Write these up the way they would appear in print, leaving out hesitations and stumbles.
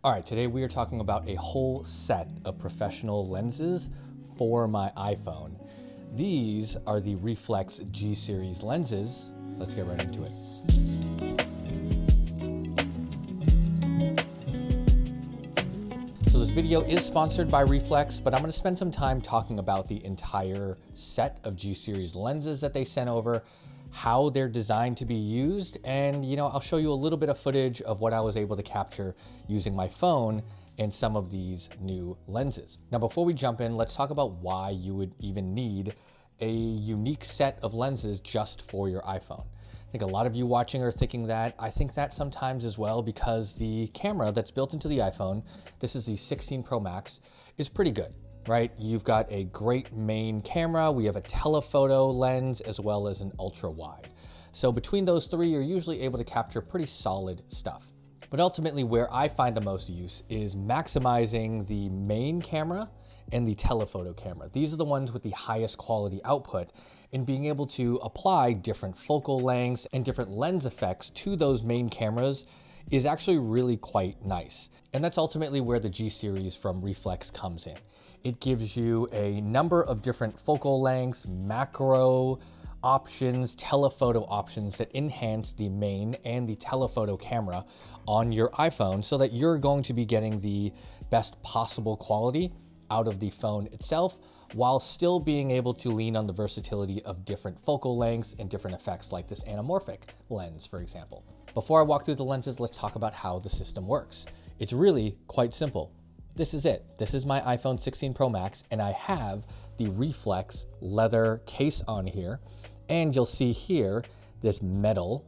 All right, today we are talking about a whole set of professional lenses for my iPhone. These are the REEFLEX G-Series lenses. Let's get right into it. So this video is sponsored by REEFLEX, but I'm going to spend some time talking about the entire set of G-Series lenses that they sent over, how they're designed to be used, and I'll show you a little bit of footage of what I was able to capture using my phone and some of these new lenses. Now, before we jump in, let's talk about why you would even need a unique set of lenses just for your iPhone. I think a lot of you watching are thinking that. I think that sometimes as well, because the camera that's built into the iPhone, this is the 16 Pro Max, is pretty good, right? You've got a great main camera. We have a telephoto lens as well as an ultra wide. So between those three, you're usually able to capture pretty solid stuff. But ultimately where I find the most use is maximizing the main camera and the telephoto camera. These are the ones with the highest quality output, and being able to apply different focal lengths and different lens effects to those main cameras is actually really quite nice. And that's ultimately where the G-Series from REEFLEX comes in. It gives you a number of different focal lengths, macro options, telephoto options that enhance the main and the telephoto camera on your iPhone so that you're going to be getting the best possible quality out of the phone itself, while still being able to lean on the versatility of different focal lengths and different effects like this anamorphic lens, for example. Before I walk through the lenses, let's talk about how the system works. It's really quite simple. This is it. This is my iPhone 16 Pro Max, and I have the REEFLEX leather case on here. And you'll see here this metal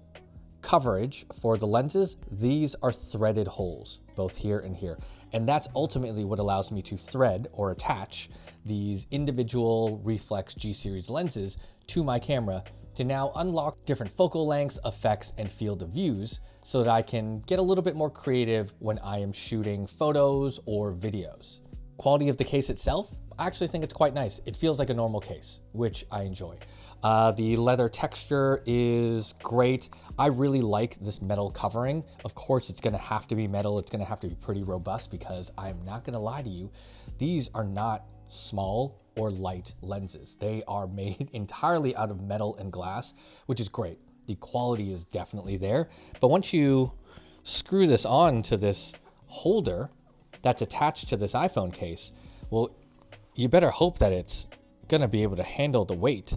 coverage for the lenses. These are threaded holes, both here and here. And that's ultimately what allows me to thread or attach these individual REEFLEX G-Series lenses to my camera to now unlock different focal lengths, effects, and field of views so that I can get a little bit more creative when I am shooting photos or videos. Quality of the case itself, I actually think it's quite nice. It feels like a normal case, which I enjoy. The leather texture is great. I really like this metal covering. Of course, it's gonna have to be metal. It's gonna have to be pretty robust because I'm not gonna lie to you, these are not small or light lenses. They are made entirely out of metal and glass, which is great. The quality is definitely there. But once you screw this on to this holder that's attached to this iPhone case, well, you better hope that it's gonna be able to handle the weight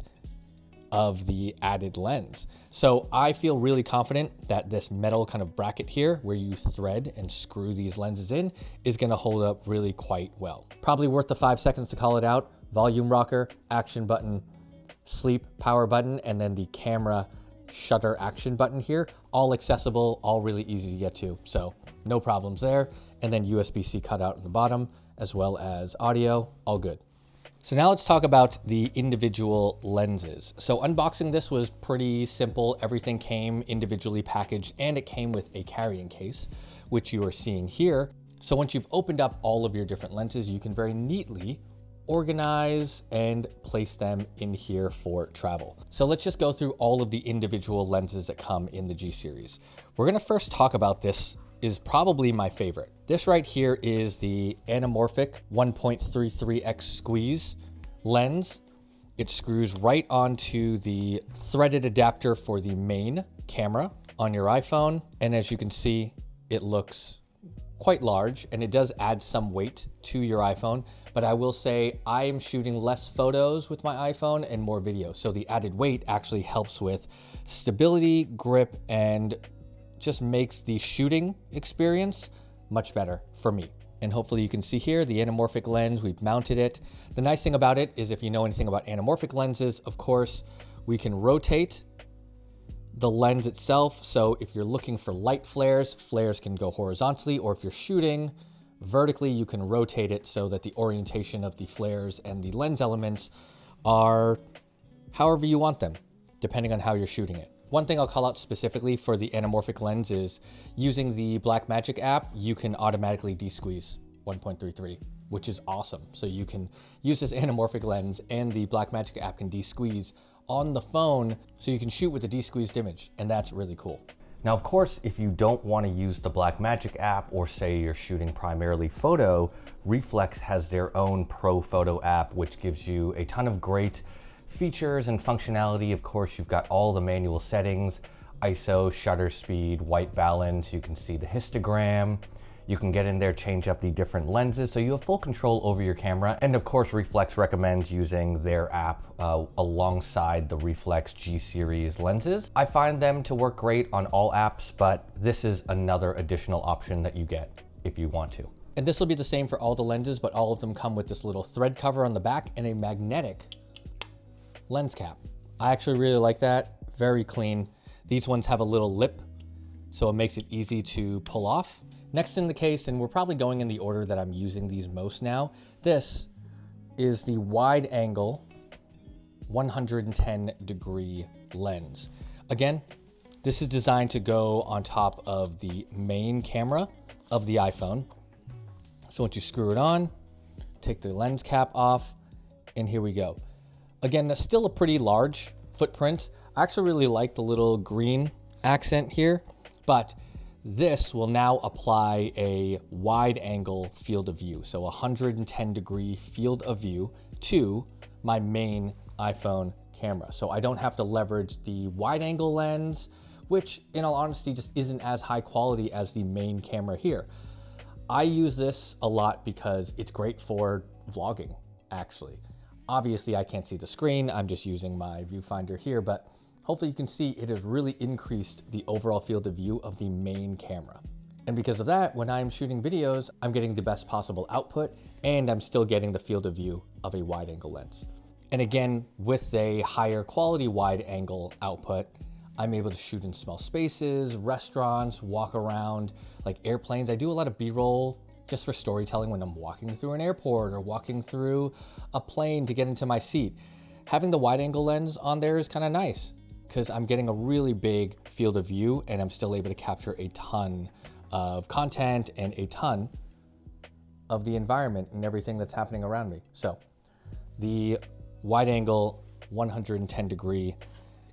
of the added lens. So I feel really confident that this metal kind of bracket here where you thread and screw these lenses in is gonna hold up really quite well. Probably worth the 5 seconds to call it out. Volume rocker, action button, sleep power button, and then the camera shutter action button here, all accessible, all really easy to get to. So no problems there. And then USB-C cutout at the bottom, as well as audio, all good. So now let's talk about the individual lenses. So unboxing this was pretty simple. Everything came individually packaged and it came with a carrying case, which you are seeing here. So once you've opened up all of your different lenses, you can very neatly organize and place them in here for travel. So let's just go through all of the individual lenses that come in the G-Series. We're gonna first talk about this is probably my favorite. This right here is the Anamorphic 1.33x squeeze lens. It screws right onto the threaded adapter for the main camera on your iPhone. And as you can see, it looks quite large and it does add some weight to your iPhone. But I will say I am shooting less photos with my iPhone and more video. So the added weight actually helps with stability, grip, and just makes the shooting experience much better for me. And hopefully you can see here the anamorphic lens, we've mounted it. The nice thing about it is if you know anything about anamorphic lenses, of course, we can rotate the lens itself. So if you're looking for light flares, flares can go horizontally, or if you're shooting vertically, you can rotate it so that the orientation of the flares and the lens elements are however you want them, depending on how you're shooting it. One thing I'll call out specifically for the anamorphic lens is using the Blackmagic app, you can automatically de-squeeze 1.33, which is awesome. So you can use this anamorphic lens and the Blackmagic app can de-squeeze on the phone so you can shoot with a de-squeezed image, and that's really cool. Now, of course, if you don't want to use the Blackmagic app, or say you're shooting primarily photo, Reflex has their own Pro Photo app, which gives you a ton of great features and functionality. Of course, you've got all the manual settings, ISO, shutter speed, white balance. You can see the histogram. You can get in there, change up the different lenses, so you have full control over your camera. And of course, Reflex recommends using their app alongside the REEFLEX G-Series lenses. I find them to work great on all apps, but this is another additional option that you get if you want to. And this will be the same for all the lenses, but all of them come with this little thread cover on the back and a magnetic lens cap. I actually really like that, very clean. These ones have a little lip, so it makes it easy to pull off. Next in the case, and we're probably going in the order that I'm using these most now, this is the wide angle 110 degree lens. Again, this is designed to go on top of the main camera of the iPhone. So once you screw it on, take the lens cap off, and here we go. Again, that's still a pretty large footprint. I actually really like the little green accent here, but this will now apply a wide angle field of view. So 110 degree field of view to my main iPhone camera. So I don't have to leverage the wide angle lens, which in all honesty just isn't as high quality as the main camera here. I use this a lot because it's great for vlogging, actually. Obviously I can't see the screen. I'm just using my viewfinder here, but hopefully you can see it has really increased the overall field of view of the main camera. And because of that, when I'm shooting videos, I'm getting the best possible output, and I'm still getting the field of view of a wide angle lens. And again, with a higher quality wide angle output, I'm able to shoot in small spaces, restaurants, walk around, like airplanes. I do a lot of B-roll just for storytelling when I'm walking through an airport or walking through a plane to get into my seat. Having the wide angle lens on there is kind of nice, because I'm getting a really big field of view and I'm still able to capture a ton of content and a ton of the environment and everything that's happening around me. So the wide angle 110 degree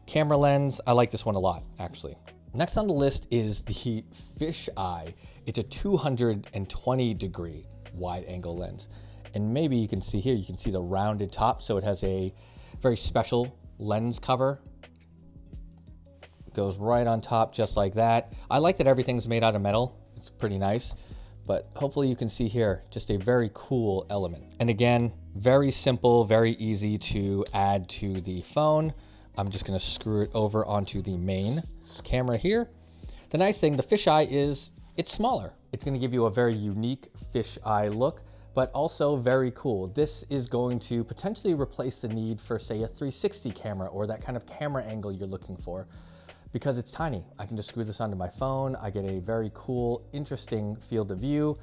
camera lens, I like this one a lot, actually. Next on the list is the Fisheye. It's a 220 degree wide angle lens. And maybe you can see here, you can see the rounded top. So it has a very special lens cover. Goes right on top just like that. I like that everything's made out of metal. It's pretty nice, but hopefully you can see here just a very cool element. And again, very simple, very easy to add to the phone. I'm just gonna screw it over onto the main camera here. The nice thing, the fisheye is, it's smaller. It's gonna give you a very unique fisheye look, but also very cool. This is going to potentially replace the need for, say, a 360 camera or that kind of camera angle you're looking for, because it's tiny. I can just screw this onto my phone. I get a very cool, interesting field of view,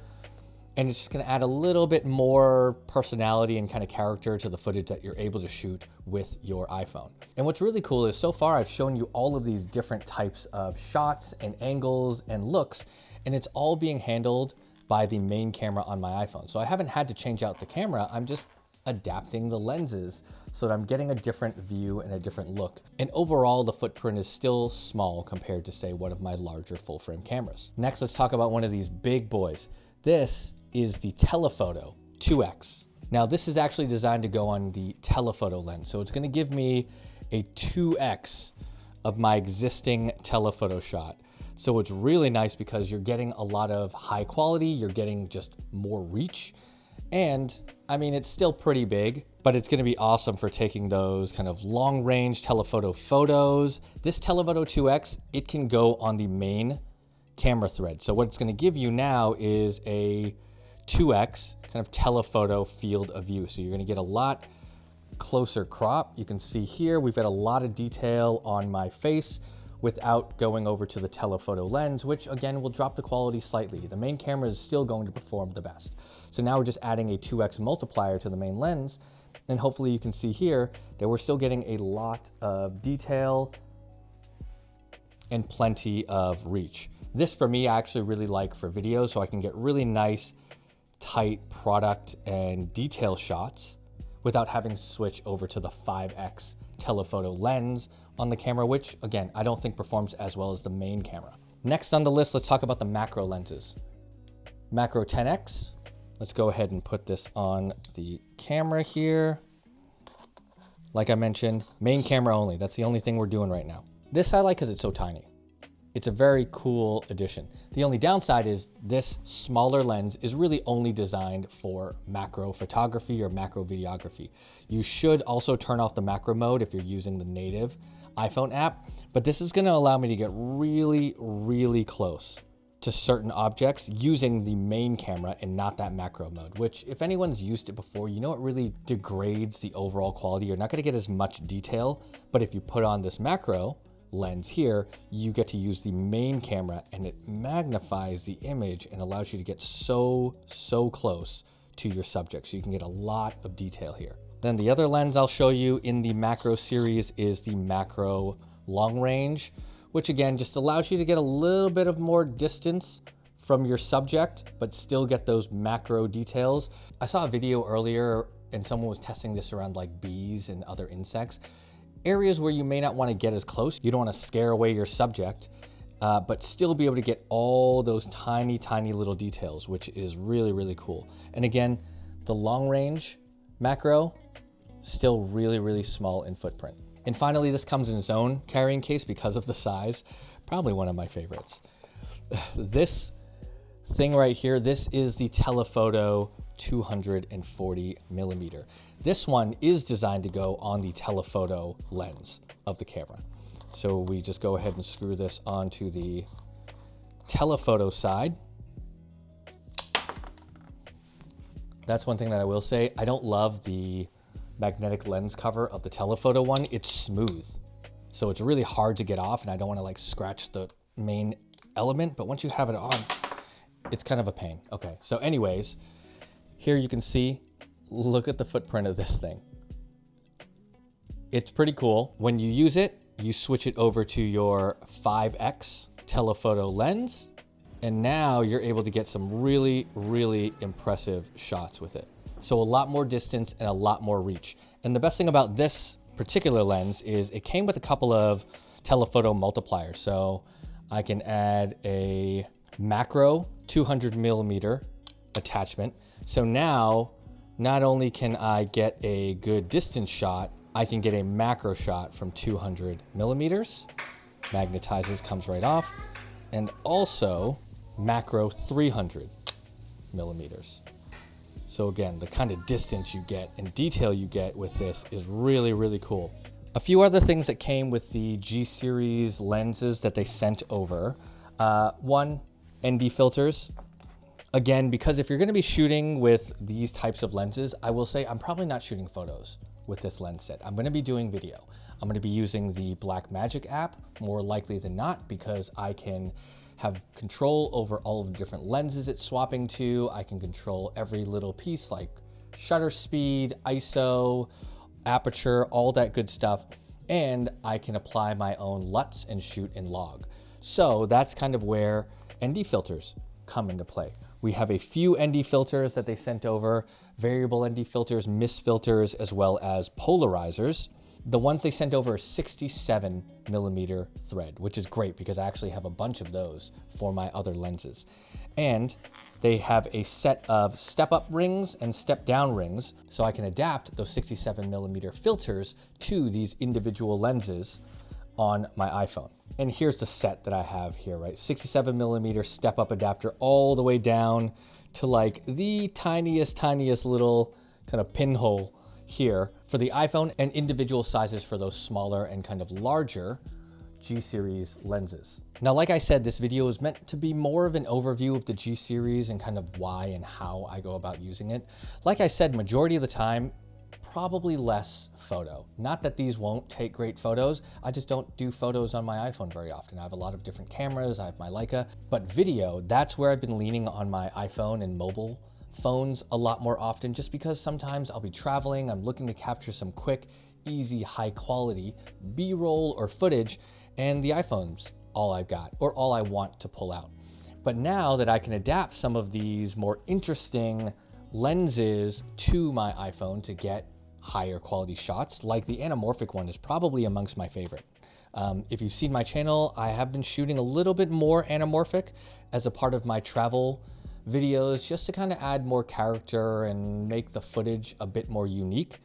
and it's just gonna add a little bit more personality and kind of character to the footage that you're able to shoot with your iPhone. And what's really cool is so far I've shown you all of these different types of shots and angles and looks, and it's all being handled by the main camera on my iPhone. So I haven't had to change out the camera. I'm just adapting the lenses so that I'm getting a different view and a different look. And overall, the footprint is still small compared to, say, one of my larger full frame cameras. Next, let's talk about one of these big boys. This is the Telephoto 2X. Now, this is actually designed to go on the telephoto lens. So it's gonna give me a 2X of my existing telephoto shot. So it's really nice because you're getting a lot of high quality, you're getting just more reach. And I mean, it's still pretty big, but it's gonna be awesome for taking those kind of long range telephoto photos. This Telephoto 2X, it can go on the main camera thread. So what it's gonna give you now is a 2X kind of telephoto field of view. So you're gonna get a lot closer crop. You can see here, we've got a lot of detail on my face without going over to the telephoto lens, which again will drop the quality slightly. The main camera is still going to perform the best. So now we're just adding a 2X multiplier to the main lens, and hopefully you can see here that we're still getting a lot of detail and plenty of reach. This for me, I actually really like for videos, so I can get really nice, tight product and detail shots without having to switch over to the 5X telephoto lens on the camera, which again, I don't think performs as well as the main camera. Next on the list, let's talk about the macro lenses. Macro 10X. Let's go ahead and put this on the camera here. Like I mentioned, main camera only. That's the only thing we're doing right now. This I like because it's so tiny. It's a very cool addition. The only downside is this smaller lens is really only designed for macro photography or macro videography. You should also turn off the macro mode if you're using the native iPhone app, but this is gonna allow me to get really, really close to certain objects using the main camera and not that macro mode, which if anyone's used it before, you know it really degrades the overall quality. You're not gonna get as much detail, but if you put on this macro lens here, you get to use the main camera and it magnifies the image and allows you to get so close to your subject. So you can get a lot of detail here. Then the other lens I'll show you in the macro series is the macro long range, which again, just allows you to get a little bit of more distance from your subject, but still get those macro details. I saw a video earlier and someone was testing this around like bees and other insects. Areas where you may not want to get as close, you don't want to scare away your subject, but still be able to get all those tiny, tiny little details, which is really, really cool. And again, the long range macro, still really, really small in footprint. And finally, this comes in its own carrying case because of the size, probably one of my favorites. This thing right here, this is the Telephoto 240 millimeter. This one is designed to go on the telephoto lens of the camera. So we just go ahead and screw this onto the telephoto side. That's one thing that I will say. I don't love the magnetic lens cover of the telephoto one. It's smooth, so it's really hard to get off, and I don't want to like scratch the main element, but once you have it on, it's kind of a pain. Okay, so anyways, here you can see, look at the footprint of this thing. It's pretty cool. When you use it, you switch it over to your 5X telephoto lens, and now you're able to get some really, really impressive shots with it. So a lot more distance and a lot more reach. And the best thing about this particular lens is it came with a couple of telephoto multipliers. So I can add a macro 200 millimeter attachment. So now, not only can I get a good distance shot, I can get a macro shot from 200 millimeters. Magnetizes, comes right off. And also macro 300 millimeters. So again, the kind of distance you get and detail you get with this is really, really cool. A few other things that came with the G-Series lenses that they sent over. One, ND filters. Again, because if you're gonna be shooting with these types of lenses, I will say I'm probably not shooting photos with this lens set. I'm gonna be doing video. I'm gonna be using the Blackmagic app, more likely than not, because I can have control over all of the different lenses it's swapping to. I can control every little piece like shutter speed, ISO, aperture, all that good stuff. And I can apply my own LUTs and shoot in log. So that's kind of where ND filters come into play. We have a few ND filters that they sent over, variable ND filters, mist filters, as well as polarizers. The ones they sent over are 67 millimeter thread, which is great because I actually have a bunch of those for my other lenses. And they have a set of step up rings and step down rings, so I can adapt those 67 millimeter filters to these individual lenses on my iPhone. And here's the set that I have here, right? 67 millimeter step up adapter all the way down to like the tiniest little kind of pinhole here for the iPhone, and individual sizes for those smaller and kind of larger G-Series lenses. Now, like I said, this video is meant to be more of an overview of the G-Series and kind of why and how I go about using it. Like I said, majority of the time, probably less photo. Not that these won't take great photos, I just don't do photos on my iPhone very often. I have a lot of different cameras, I have my Leica, but video, that's where I've been leaning on my iPhone and mobile phones a lot more often, just because sometimes I'll be traveling, I'm looking to capture some quick, easy, high quality B-roll or footage, and the iPhone's all I've got, or all I want to pull out. But now that I can adapt some of these more interesting lenses to my iPhone to get higher quality shots. Like the anamorphic one is probably amongst my favorite. If you've seen my channel, I have been shooting a little bit more anamorphic as a part of my travel videos, just to kind of add more character and make the footage a bit more unique.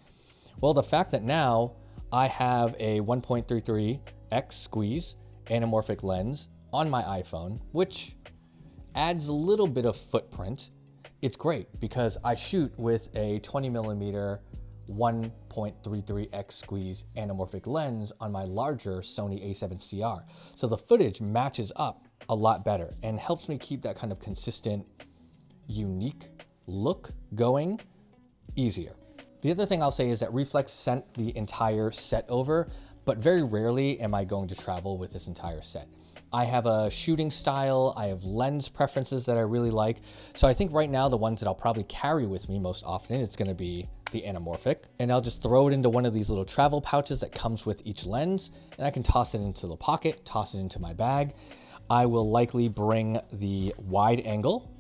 Well, the fact that now I have a 1.33x squeeze anamorphic lens on my iPhone, which adds a little bit of footprint, it's great because I shoot with a 20mm 1.33x squeeze anamorphic lens on my larger Sony a7CR. So the footage matches up a lot better and helps me keep that kind of consistent, unique look going easier. The other thing I'll say is that Reflex sent the entire set over, but very rarely am I going to travel with this entire set. I have a shooting style, I have lens preferences that I really like. So I think right now the ones that I'll probably carry with me most often, it's gonna be the anamorphic, and I'll just throw it into one of these little travel pouches that comes with each lens, and I can toss it into the pocket, toss it into my bag. I will likely bring the wide angle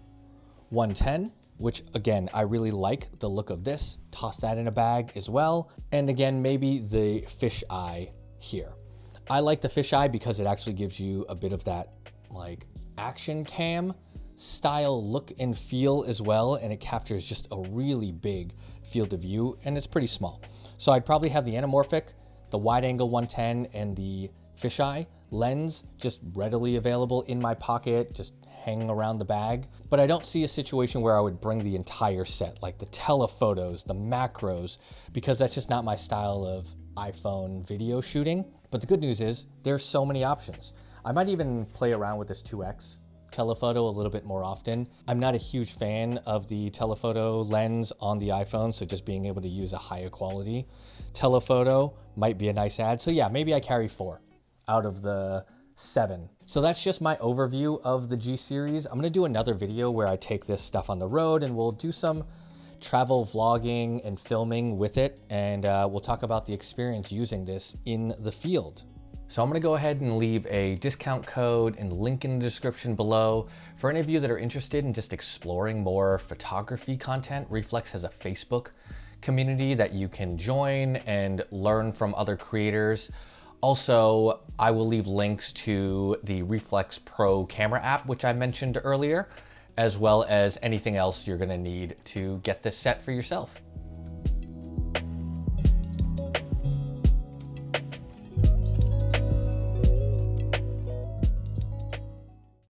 110, which again, I really like the look of this. Toss that in a bag as well. And again, maybe the fisheye here. I like the fisheye because it actually gives you a bit of that like action cam style look and feel as well. And it captures just a really big field of view, and it's pretty small. So I'd probably have the anamorphic, the wide angle 110, and the fisheye lens just readily available in my pocket, just hanging around the bag. But I don't see a situation where I would bring the entire set, like the telephotos, the macros, because that's just not my style of iPhone video shooting. But the good news is there's so many options. I might even play around with this 2x telephoto a little bit more often. I'm not a huge fan of the telephoto lens on the iPhone, so just being able to use a higher quality telephoto might be a nice add. So yeah, maybe I carry 4 out of the 7. So that's just my overview of the G-Series. I'm gonna do another video where I take this stuff on the road and we'll do some travel vlogging and filming with it, and we'll talk about the experience using this in the field. So I'm gonna go ahead and leave a discount code and link in the description below. For any of you that are interested in just exploring more photography content, Reflex has a Facebook community that you can join and learn from other creators. Also, I will leave links to the Reflex Pro camera app, which I mentioned earlier, as well as anything else you're gonna need to get this set for yourself.